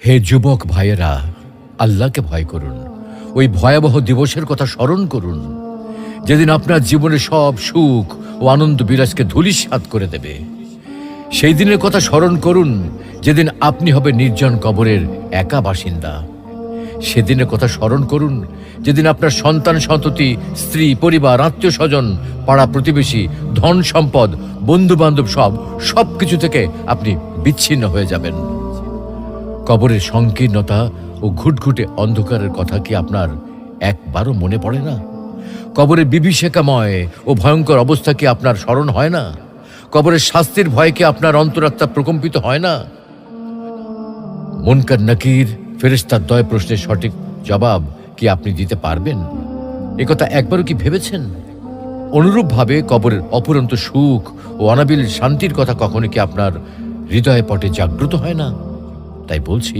হে যুবক ভাইয়েরা, আল্লাহকে ভয় করুন। ওই ভয়াবহ দিবসের কথা স্মরণ করুন, যেদিন আপনার জীবনে সব সুখ ও আনন্দ বিলাসকে ধূলিসাৎ করে দেবে। সেই দিনের কথা স্মরণ করুন, যেদিন আপনি হবে নির্জন কবরের একা বাসিন্দা। সেদিনের কথা স্মরণ করুন, যেদিন আপনার সন্তান সন্ততি, স্ত্রী, পরিবার, আত্মীয় স্বজন, পাড়া প্রতিবেশী, ধন সম্পদ, বন্ধু বান্ধব সব কিছু থেকে আপনি বিচ্ছিন্ন হয়ে যাবেন। কবরের সংকীর্ণতা ও ঘুটঘুটে অন্ধকারের কথা কি আপনার একবারও মনে পড়ে না? কবরের বিভীষিকাময় ও ভয়ঙ্কর অবস্থা কি আপনার স্মরণ হয় না? কবরের শাস্তির ভয় কি আপনার অন্তরাত্মা প্রকম্পিত হয় না? মুনকার নাকির ফেরেশতার দয় প্রশ্নের সঠিক জবাব কি আপনি দিতে পারবেন? একথা একবারও কি ভেবেছেন? অনুরূপভাবে কবরের অপুরন্ত সুখ ও অনাবিল শান্তির কথা কখনো কি আপনার হৃদয় পটে জাগ্রত হয় না? তাই বলছি,